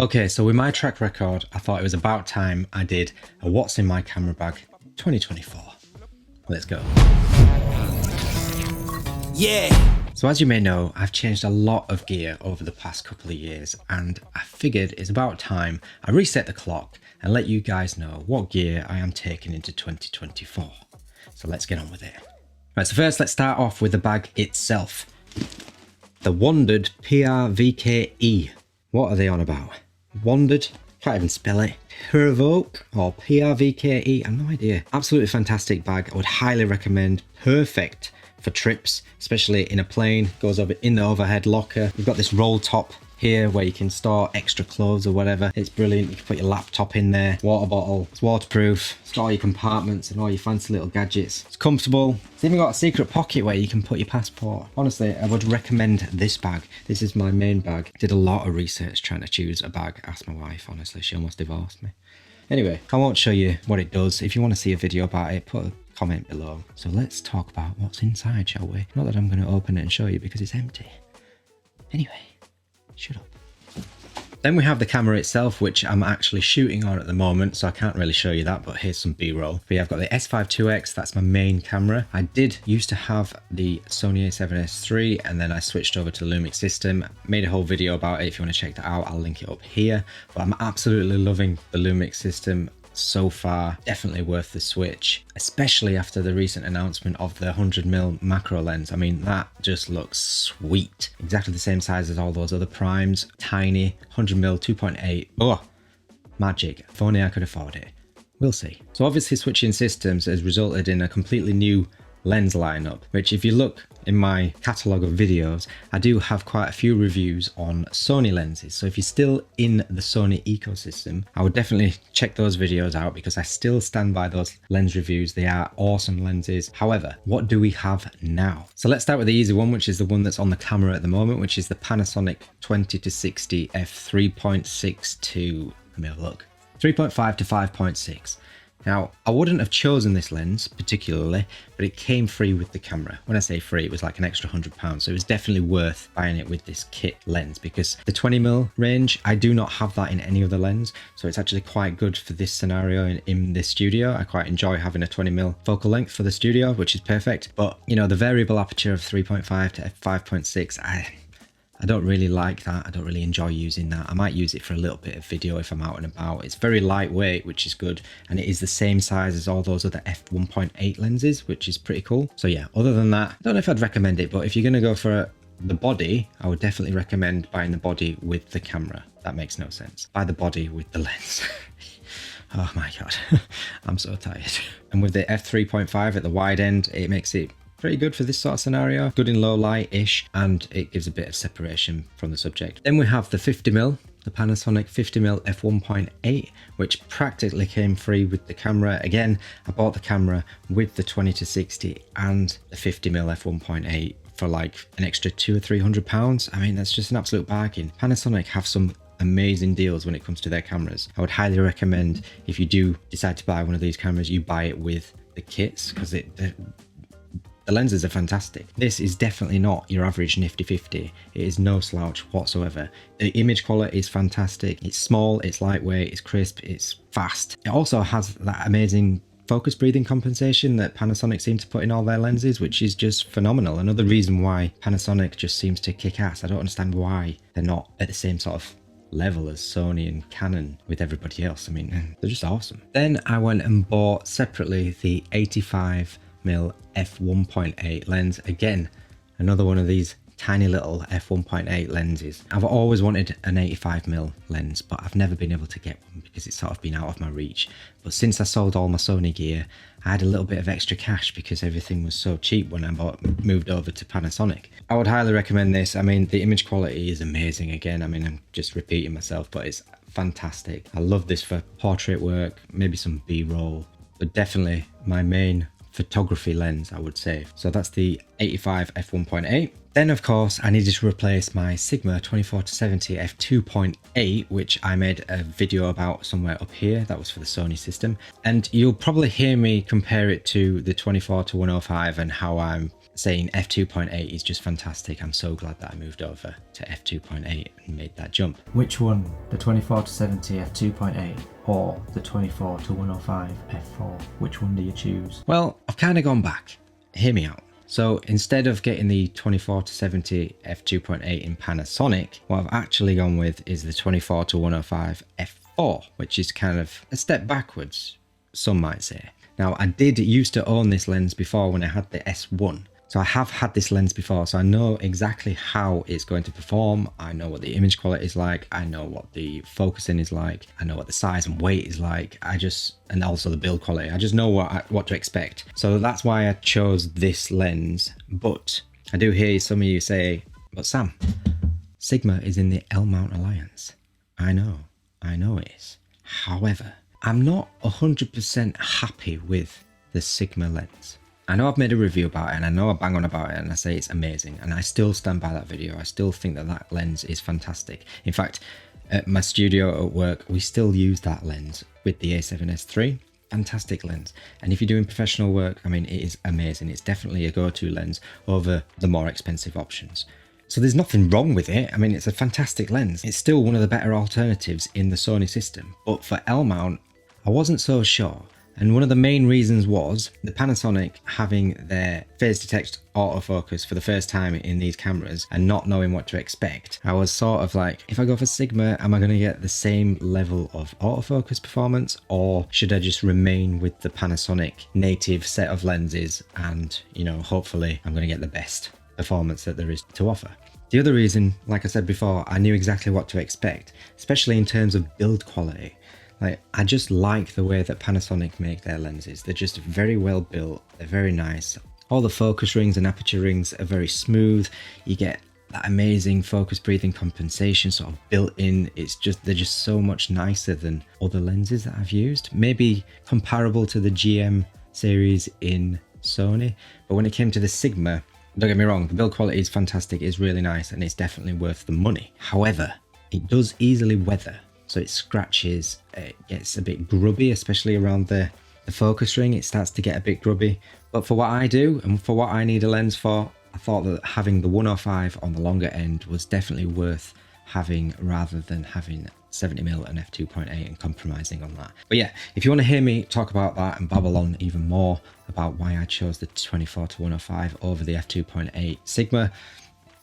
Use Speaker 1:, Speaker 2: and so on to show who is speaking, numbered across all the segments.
Speaker 1: Okay, so with my track record, I thought it was about time I did a What's in My Camera Bag 2024. Let's go. Yeah! So as you may know, I've changed a lot of gear over the past couple of years, and I figured it's about time I reset the clock and let you guys know what gear I am taking into 2024. So let's get on with it. Right, so first let's start off with the bag itself. The Wandered PRVKE. What are they on about? Wandered? Can't even spell it. Provoke or PRVKE? I have no idea. Absolutely fantastic bag. I would highly recommend. Perfect for trips, especially in a plane. Goes over in the overhead locker. You've got this roll top here where you can store extra clothes or whatever. It's brilliant. You can put your laptop in there, water bottle. It's waterproof. It's got all your compartments and all your fancy little gadgets. It's comfortable. It's even got a secret pocket where you can put your passport. Honestly, I would recommend this bag. This is my main bag. Did a lot of research trying to choose a bag. Asked my wife, honestly, she almost divorced me. Anyway, I won't show you what it does. If you want to see a video about it, put a comment below. So let's talk about what's inside, shall we? Not that I'm going to open it and show you because it's empty. Anyway, shut up. Then we have the camera itself, which I'm actually shooting on at the moment, so I can't really show you that, but here's some B-roll. But yeah, I've got the S5 IIX, that's my main camera. I did used to have the Sony a7S III, and then I switched over to Lumix system. Made a whole video about it. If you want to check that out, I'll link it up here. But I'm absolutely loving the Lumix system so far. Definitely worth the switch, especially after the recent announcement of the 100mm macro lens. I mean, that just looks sweet. Exactly the same size as all those other primes. Tiny 100mm 2.8. Oh, magic. If only I could afford it. We'll see. So obviously switching systems has resulted in a completely new lens lineup, which if you look in my catalogue of videos, I do have quite a few reviews on Sony lenses. So if you're still in the Sony ecosystem, I would definitely check those videos out because I still stand by those lens reviews. They are awesome lenses. However, what do we have now? So let's start with the easy one, which is the one that's on the camera at the moment, which is the Panasonic 20-60 f3.62. Let me have a look. 3.5 to 5.6. Now, I wouldn't have chosen this lens particularly, but it came free with the camera. When I say free, it was like an extra £100, so it was definitely worth buying it with this kit lens because the 20mm range, I do not have that in any other lens, so it's actually quite good for this scenario in this studio. I quite enjoy having a 20mm focal length for the studio, which is perfect, but you know, the variable aperture of 3.5 to f5.6, I don't really like that. I don't really enjoy using that. I might use it for a little bit of video if I'm out and about. It's very lightweight, which is good. And it is the same size as all those other f1.8 lenses, which is pretty cool. So yeah, other than that, I don't know if I'd recommend it, but if you're going to go for the body, I would definitely recommend buying the body with the camera. That makes no sense. Buy the body with the lens. Oh my God, I'm so tired. And with the f3.5 at the wide end, it makes it pretty good for this sort of scenario. Good in low light-ish, and it gives a bit of separation from the subject. Then we have the 50mm, the Panasonic 50mm f1.8, which practically came free with the camera. Again, I bought the camera with the 20-60 and the 50mm f1.8 for like an extra £200 or £300. I mean, that's just an absolute bargain. Panasonic have some amazing deals when it comes to their cameras. I would highly recommend, if you do decide to buy one of these cameras, you buy it with the kits, because the lenses are fantastic. This is definitely not your average nifty 50. It is no slouch whatsoever. The image quality is fantastic. It's small, it's lightweight, it's crisp, it's fast. It also has that amazing focus breathing compensation that Panasonic seem to put in all their lenses, which is just phenomenal. Another reason why Panasonic just seems to kick ass. I don't understand why they're not at the same sort of level as Sony and Canon with everybody else. I mean, they're just awesome. Then I went and bought separately the 85mm f1.8 lens. Again, another one of these tiny little f1.8 lenses. I've always wanted an 85mm lens, but I've never been able to get one because it's sort of been out of my reach. But since I sold all my Sony gear, I had a little bit of extra cash because everything was so cheap when I moved over to Panasonic. I would highly recommend this. I mean, the image quality is amazing. Again, I mean, I'm just repeating myself, but it's fantastic. I love this for portrait work, maybe some B-roll, but definitely my main photography lens, I would say. So that's the 85 f1.8. Then of course I needed to replace my Sigma 24-70 f2.8, which I made a video about somewhere up here. That was for the Sony system, and you'll probably hear me compare it to the 24-105 and how I'm saying f2.8 is just fantastic. I'm so glad that I moved over to f2.8 and made that jump.
Speaker 2: Which one, the 24-70 f2.8 or the 24-105 f4? Which one do you choose?
Speaker 1: Well, I've kind of gone back. Hear me out. So instead of getting the 24-70 f2.8 in Panasonic, what I've actually gone with is the 24-105 f4, which is kind of a step backwards, some might say. Now, I did used to own this lens before when I had the S1. So I have had this lens before, so I know exactly how it's going to perform. I know what the image quality is like. I know what the focusing is like. I know what the size and weight is like. And also the build quality. I just know what to expect. So that's why I chose this lens. But I do hear some of you say, but Sam, Sigma is in the L-mount alliance. I know it is. However, I'm not 100% happy with the Sigma lens. I know I've made a review about it and I know I bang on about it and I say it's amazing, and I still stand by that video. I still think that lens is fantastic. In fact, at my studio at work, we still use that lens with the A7S III. Fantastic lens. And if you're doing professional work, I mean, it is amazing. It's definitely a go-to lens over the more expensive options. So there's nothing wrong with it. I mean, it's a fantastic lens. It's still one of the better alternatives in the Sony system. But for L-mount, I wasn't so sure. And one of the main reasons was the Panasonic having their phase detect autofocus for the first time in these cameras and not knowing what to expect. I was sort of like, if I go for Sigma, am I going to get the same level of autofocus performance, or should I just remain with the Panasonic native set of lenses and, you know, hopefully I'm going to get the best performance that there is to offer. The other reason, like I said before, I knew exactly what to expect, especially in terms of build quality. Like, I just like the way that Panasonic make their lenses. They're just very well built. They're very nice. All the focus rings and aperture rings are very smooth. You get that amazing focus breathing compensation sort of built in. They're just so much nicer than other lenses that I've used. Maybe comparable to the GM series in Sony. But when it came to the Sigma, don't get me wrong, the build quality is fantastic. It's really nice and it's definitely worth the money. However, it does easily weather. So it scratches, it gets a bit grubby, especially around the focus ring. It starts to get a bit grubby. But for what I do and for what I need a lens for, I thought that having the 105 on the longer end was definitely worth having rather than having 70mm and f2.8 and compromising on that. But yeah, if you want to hear me talk about that and babble on even more about why I chose the 24-105 over the f2.8 Sigma,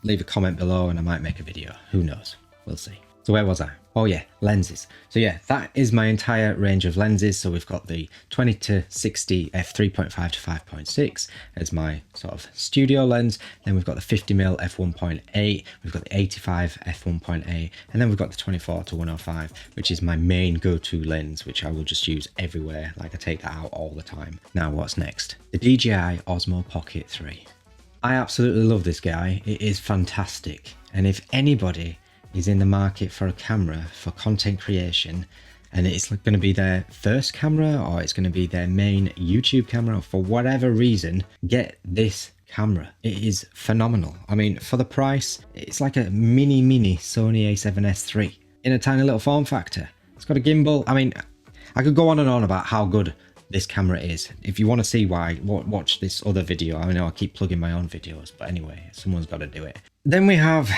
Speaker 1: leave a comment below and I might make a video. Who knows? We'll see. So where was I? Oh yeah, lenses. So yeah, that is my entire range of lenses. So we've got the 20-60 f3.5 to 5.6 as my sort of studio lens. Then we've got the 50mm f1.8. We've got the 85 f1.8, and then we've got the 24-105, which is my main go-to lens, which I will just use everywhere. Like, I take that out all the time. Now what's next? The DJI Osmo Pocket 3. I absolutely love this guy. It is fantastic. And if anybody is in the market for a camera for content creation and it's going to be their first camera or it's going to be their main YouTube camera, or for whatever reason, get this camera. It is phenomenal. I mean, for the price, it's like a mini Sony a7S III in a tiny little form factor. It's got a gimbal. I mean, I could go on and on about how good this camera is. If you want to see why, watch this other video. I know I keep plugging my own videos, but anyway, someone's got to do it. Then we have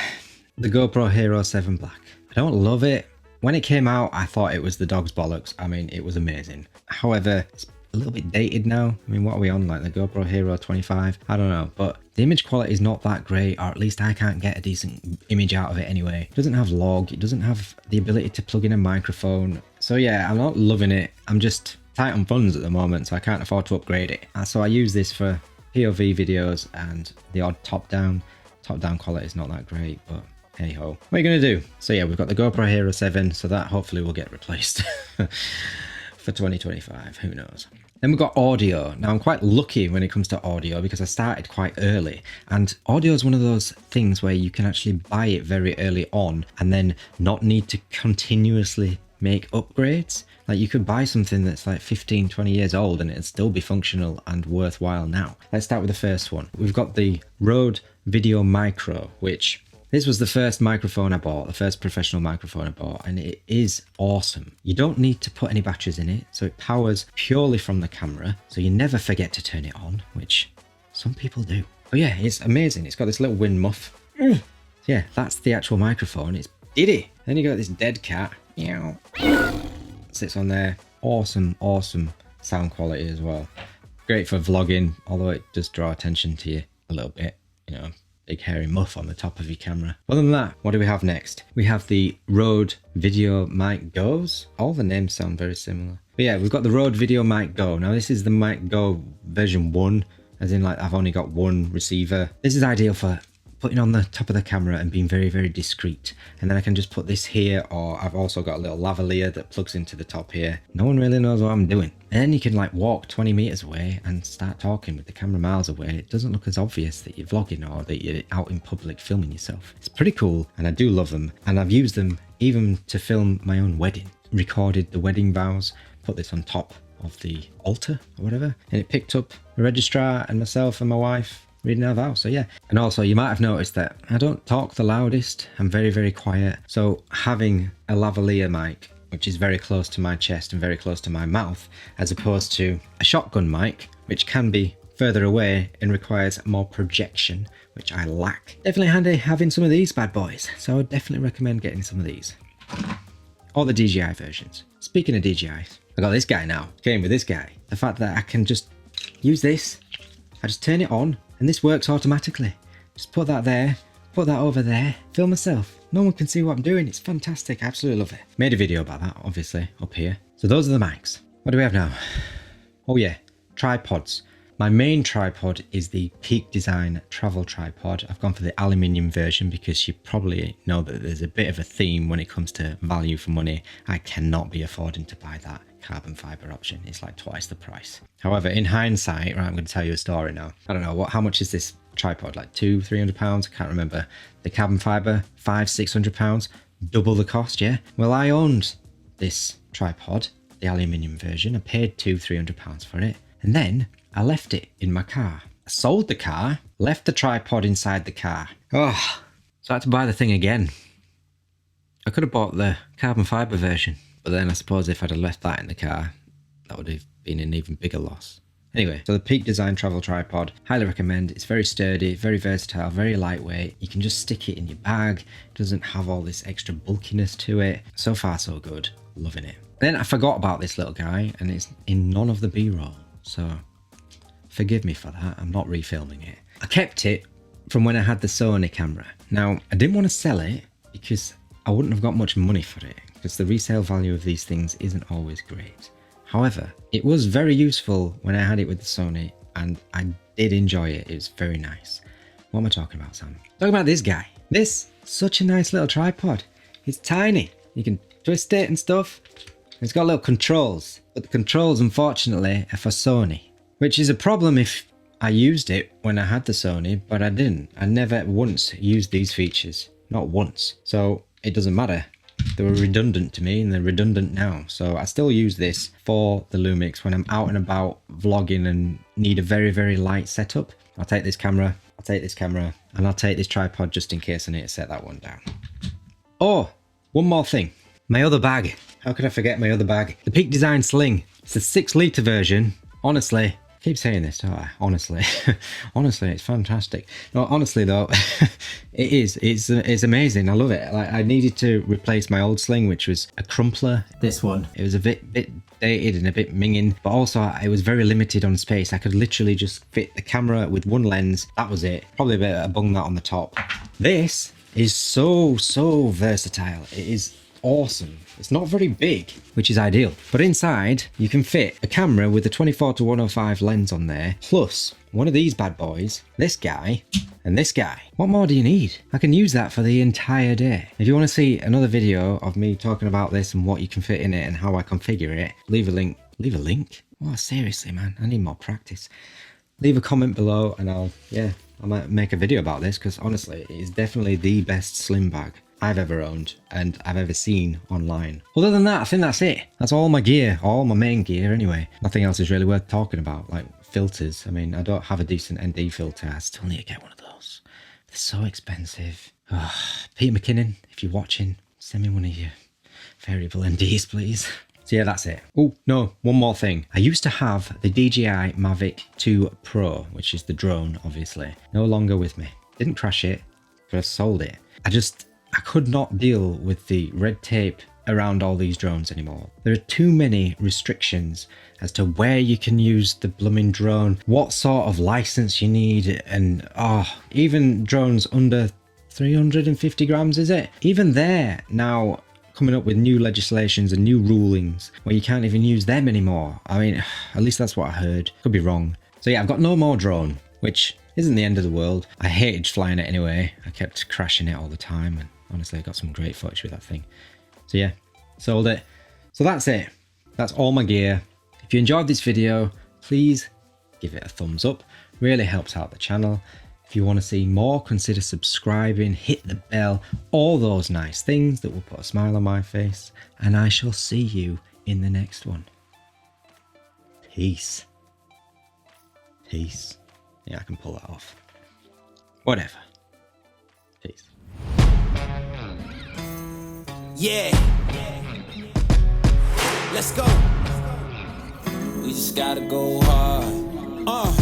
Speaker 1: the GoPro Hero 7 Black. I don't love it. When it came out, I thought it was the dog's bollocks. I mean, it was amazing. However, it's a little bit dated now. I mean, what are we on? Like the GoPro Hero 25? I don't know. But the image quality is not that great, or at least I can't get a decent image out of it anyway. It doesn't have log. It doesn't have the ability to plug in a microphone. So yeah, I'm not loving it. I'm just tight on funds at the moment, so I can't afford to upgrade it. So I use this for POV videos and the odd top-down. Top-down quality is not that great, but hey ho. What are you going to do? So yeah, we've got the GoPro Hero 7, so that hopefully will get replaced for 2025. Who knows? Then we've got audio. Now I'm quite lucky when it comes to audio because I started quite early, and audio is one of those things where you can actually buy it very early on and then not need to continuously make upgrades. Like you could buy something that's like 15, 20 years old and it'd still be functional and worthwhile now. Let's start with the first one. We've got the Rode Video Micro, which this was the first microphone I bought, the first professional microphone I bought, and it is awesome. You don't need to put any batteries in it, so it powers purely from the camera, so you never forget to turn it on, which some people do. But yeah, it's amazing. It's got this little wind muff. Yeah, that's the actual microphone. It's diddy. Then you got this dead cat. Meow. Sits on there. Awesome, awesome sound quality as well. Great for vlogging, although it does draw attention to you a little bit. You know, big hairy muff on the top of your camera. Other than that, what do we have next? We have the Rode Video Mic Go's. All the names sound very similar. But yeah, we've got the Rode Video Mic Go. Now this is the Mic Go version 1, as in like I've only got one receiver. This is ideal for putting on the top of the camera and being very, very discreet. And then I can just put this here, or I've also got a little lavalier that plugs into the top here. No one really knows what I'm doing. And then you can like walk 20 meters away and start talking with the camera miles away. It doesn't look as obvious that you're vlogging or that you're out in public filming yourself. It's pretty cool and I do love them. And I've used them even to film my own wedding. Recorded the wedding vows, put this on top of the altar or whatever. And it picked up the registrar and myself and my wife reading our vows. So yeah. And also you might have noticed that I don't talk the loudest. I'm very, very quiet. So having a lavalier mic, which is very close to my chest and very close to my mouth, as opposed to a shotgun mic, which can be further away and requires more projection, which I lack. Definitely handy having some of these bad boys. So I would definitely recommend getting some of these. Or the DJI versions. Speaking of DJIs, I got this guy now. Came with this guy. The fact that I can just use this, I just turn it on, and this works automatically. Just put that there, put that over there, film myself. No one can see what I'm doing. It's fantastic. I absolutely love it. Made a video about that, obviously, up here. So those are the mics. What do we have now? Oh yeah, tripods. My main tripod is the Peak Design travel tripod. I've gone for the aluminium version because you probably know that there's a bit of a theme when it comes to value for money. I cannot be affording to buy that carbon fiber option. It's like twice the price. However, in hindsight, right, I'm going to tell you a story now. I don't know, how much is this tripod? Like £200-300? I can't remember. The carbon fiber, £500-600? Double the cost, yeah? Well, I owned this tripod, the aluminium version. I paid £200-300 for it. And then I left it in my car. I sold the car, left the tripod inside the car. Oh, so I had to buy the thing again. I could have bought the carbon fiber version, but then I suppose if I'd have left that in the car, that would have been an even bigger loss. Anyway, so the Peak Design travel tripod, highly recommend. It's very sturdy, very versatile, very lightweight. You can just stick it in your bag. It doesn't have all this extra bulkiness to it. So far, so good. Loving it. Then I forgot about this little guy, and it's in none of the B-roll. So forgive me for that. I'm not refilming it. I kept it from when I had the Sony camera. Now, I didn't want to sell it because I wouldn't have got much money for it, because the resale value of these things isn't always great. However, it was very useful when I had it with the Sony, and I did enjoy it. It was very nice. What am I talking about, Sam? Talking about this guy. This, such a nice little tripod. It's tiny. You can twist it and stuff. It's got little controls, but the controls, unfortunately, are for Sony, which is a problem if I used it when I had the Sony, but I didn't. I never once used these features. Not once. So it doesn't matter. They were redundant to me and they're redundant now. So I still use this for the Lumix when I'm out and about vlogging and need a very, very light setup. I'll take this camera, and I'll take this tripod just in case I need to set that one down. Oh, one more thing. My other bag. How could I forget my other bag? The Peak Design Sling. It's a 6-litre version. Honestly, I keep saying this, don't I? Honestly. Honestly, it's fantastic. No, honestly though, it is. It's amazing. I love it. Like, I needed to replace my old sling, which was a crumpler. This one. It was a bit dated and a bit minging, but also it was very limited on space. I could literally just fit the camera with one lens. That was it. Probably a bit of a bung that on the top. This is so versatile. It is awesome. It's not very big, which is ideal, but inside you can fit a camera with a 24-105 lens on there, plus one of these bad boys, this guy, and this guy. What more do you need? I can use that for the entire day. If you want to see another video of me talking about this and what you can fit in it and how I configure it, leave a link. Leave a link? Oh, seriously, man, I need more practice. Leave a comment below and I might make a video about this, because honestly, it is definitely the best slim bag I've ever owned and I've ever seen online. Other than that, I think that's it. That's all my gear, all my main gear anyway. Nothing else is really worth talking about, like filters. I mean, I don't have a decent ND filter. I still need to get one of those. They're so expensive. Oh, Peter McKinnon, if you're watching, send me one of your variable NDs, please. So yeah, that's it. Oh, no, one more thing. I used to have the DJI Mavic 2 Pro, which is the drone, obviously. No longer with me. Didn't crash it, but I sold it. I could not deal with the red tape around all these drones anymore. There are too many restrictions as to where you can use the blooming drone, what sort of license you need, and even drones under 350 grams, is it? Even they're now coming up with new legislations and new rulings where you can't even use them anymore. I mean, at least that's what I heard. Could be wrong. So yeah, I've got no more drone, which isn't the end of the world. I hated flying it anyway. I kept crashing it all the time, and honestly, I got some great footage with that thing. So yeah, sold it. So that's it. That's all my gear. If you enjoyed this video, please give it a thumbs up. Really helps out the channel. If you want to see more, consider subscribing, hit the bell, all those nice things that will put a smile on my face. And I shall see you in the next one. Peace. Peace. Yeah, I can pull that off. Whatever. Peace.
Speaker 3: Yeah. Let's go. We just gotta go hard.